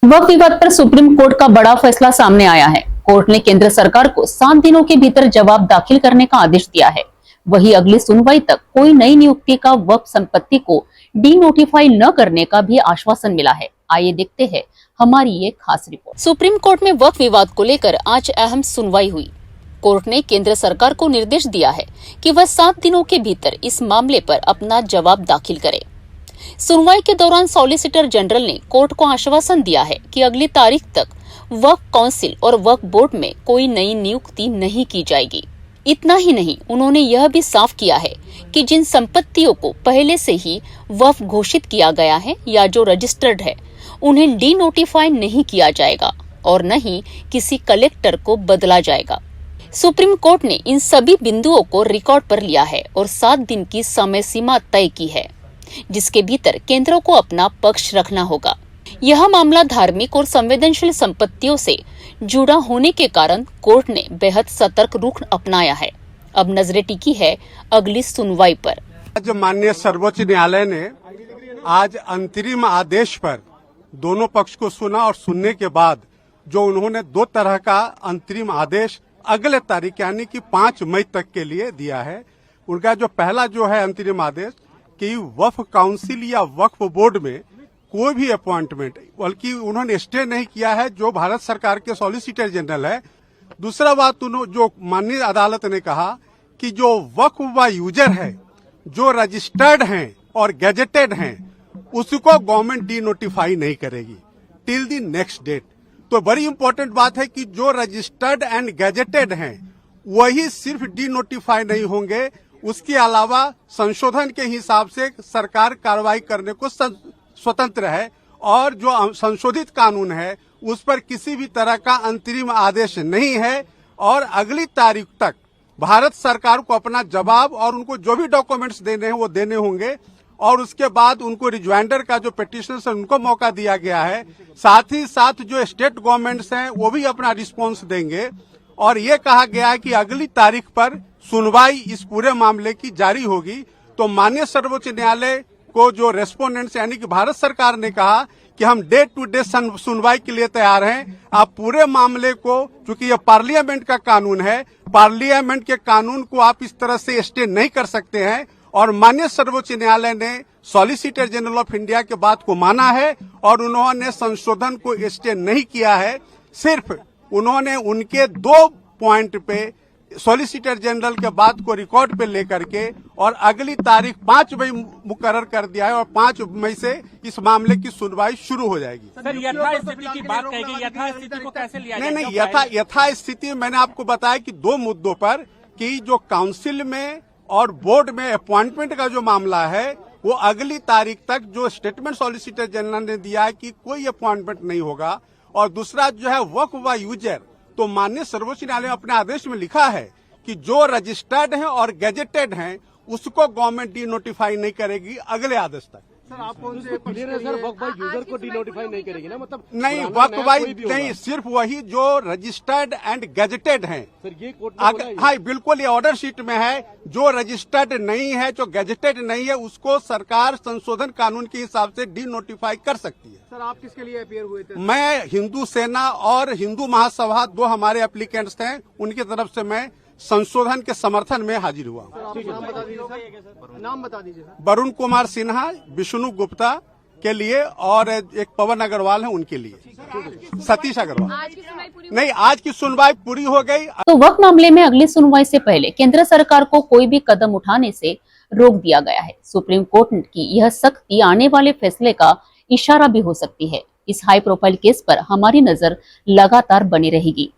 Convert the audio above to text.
वक्फ विवाद पर supreme court का बड़ा फैसला सामने आया है। कोर्ट ने केंद्र सरकार को 7 दिनों के भीतर जवाब दाखिल करने का आदेश दिया है। वहीं अगली सुनवाई तक कोई नई नियुक्ति का वक्फ संपत्ति को डी नोटिफाई न करने का भी आश्वासन मिला है। आइए देखते हैं हमारी ये खास रिपोर्ट। सुप्रीम कोर्ट में वक्फ विवाद को लेकर आज अहम सुनवाई हुई। कोर्ट ने केंद्र सरकार को निर्देश दिया है कि वह 7 दिनों के भीतर इस मामले पर अपना जवाब दाखिल करे। सुनवाई के दौरान सॉलिसिटर जनरल ने कोर्ट को आश्वासन दिया है कि अगली तारीख तक वक्फ काउंसिल और वक्फ बोर्ड में कोई नई नियुक्ति नहीं की जाएगी। इतना ही नहीं, उन्होंने यह भी साफ किया है कि जिन संपत्तियों को पहले से ही वक्फ घोषित किया गया है या जो रजिस्टर्ड है, उन्हें डी नोटिफाई नहीं किया जाएगा और न ही किसी कलेक्टर को बदला जाएगा। सुप्रीम कोर्ट ने इन सभी बिंदुओं को रिकॉर्ड पर लिया है और 7 दिन की समय सीमा तय की है, जिसके भीतर केंद्र को अपना पक्ष रखना होगा। यह मामला धार्मिक और संवेदनशील संपत्तियों से जुड़ा होने के कारण कोर्ट ने बेहद सतर्क रुख अपनाया है। अब नजरें टिकी है अगली सुनवाई पर। आज माननीय सर्वोच्च न्यायालय ने आज अंतरिम आदेश पर दोनों पक्ष को सुना और सुनने के बाद जो उन्होंने 2 तरह का अंतरिम आदेश अगले तारीख यानी कि 5 मई तक के लिए दिया है। उनका जो पहला जो है अंतरिम आदेश कि वक्फ काउंसिल या वक्फ बोर्ड में कोई भी अपॉइंटमेंट, बल्कि उन्होंने स्टे नहीं किया है जो भारत सरकार के सॉलिसिटर जनरल है। दूसरा बात जो माननीय अदालत ने कहा कि जो वक्फ व यूजर है जो रजिस्टर्ड हैं और गैजेटेड हैं उसको गवर्नमेंट डी नोटिफाई नहीं करेगी टिल द नेक्स्ट डेट। तो बड़ी इंपॉर्टेंट बात है कि जो रजिस्टर्ड एंड गैजेटेड हैं वही सिर्फ डी नोटिफाई नहीं होंगे, उसके अलावा संशोधन के हिसाब से सरकार कार्रवाई करने को स्वतंत्र है और जो संशोधित कानून है उस पर किसी भी तरह का अंतरिम आदेश नहीं है। और अगली तारीख तक भारत सरकार को अपना जवाब और उनको जो भी डॉक्यूमेंट्स देने हैं वो देने होंगे और उसके बाद उनको रिज्वाइंडर का जो पिटिशनर है उनको मौका दिया गया है। साथ ही साथ जो स्टेट गवर्नमेंट्स हैं वो भी अपना रिस्पॉन्स देंगे और ये कहा गया है कि अगली तारीख पर सुनवाई इस पूरे मामले की जारी होगी। तो माननीय सर्वोच्च न्यायालय को जो रेस्पोंडेंट्स यानी कि भारत सरकार ने कहा कि हम डे टू डे सुनवाई के लिए तैयार हैं। आप पूरे मामले को, चूंकि यह पार्लियामेंट का कानून है, पार्लियामेंट के कानून को आप इस तरह से स्टे नहीं कर सकते हैं। और माननीय सर्वोच्च न्यायालय ने सॉलिसिटर जनरल ऑफ इंडिया के बात को माना है और उन्होंने संशोधन को स्टे नहीं किया है। सिर्फ उन्होंने उनके 2 पॉइंट पे सॉलिसिटर जनरल के बात को रिकॉर्ड पे लेकर के और अगली तारीख 5 मई मुकर्रर कर दिया है और 5 मई से इस मामले की सुनवाई शुरू हो जाएगी। सर, यथास्थिति की बात कहेगी, यथास्थिति को कैसे लिया जाए? नहीं, यथास्थिति मैंने आपको बताया कि 2 मुद्दों पर कि जो काउंसिल में और बोर्ड में अपॉइंटमेंट का जो मामला है वो अगली तारीख तक जो स्टेटमेंट सॉलिसिटर जनरल ने दिया है कि कोई अपॉइंटमेंट नहीं होगा। और दूसरा जो है वक्फ व यूजर, तो माननीय सर्वोच्च न्यायालय ने अपने आदेश में लिखा है कि जो रजिस्टर्ड हैं और गैजेटेड हैं उसको गवर्नमेंट डी नोटिफाई नहीं करेगी अगले आदेश तक। सर, आप कौन से वक्फ बाई यूजर को डी नोटिफाई नहीं करेगी ना? मतलब नहीं, वक्फ बाई नहीं, सिर्फ वही जो रजिस्टर्ड एंड गैजेटेड हैं। सर, ये कोर्ट हाँ बिल्कुल, ये ऑर्डर शीट में है। जो रजिस्टर्ड नहीं है, जो गैजेटेड नहीं है, उसको सरकार संशोधन कानून के हिसाब से डी नोटिफाई कर सकती है। सर, आप किसके लिए अपीयर हुए थे? मैं हिंदू सेना और हिंदू महासभा 2 हमारे एप्लीकेंट्स थे, उनकी तरफ से मैं संशोधन के समर्थन में हाजिर हुआ। नाम बता दीजिए। वरुण कुमार सिन्हा, विष्णु गुप्ता के लिए और एक पवन अग्रवाल है उनके लिए, सतीश अग्रवाल। नहीं, आज की सुनवाई पूरी हो गई। तो वक्फ मामले में अगली सुनवाई से पहले केंद्र सरकार को कोई भी कदम उठाने से रोक दिया गया है। सुप्रीम कोर्ट की यह सख्ती आने वाले फैसले का इशारा भी हो सकती है। इस हाई प्रोफाइल केस पर हमारी नजर लगातार बनी रहेगी।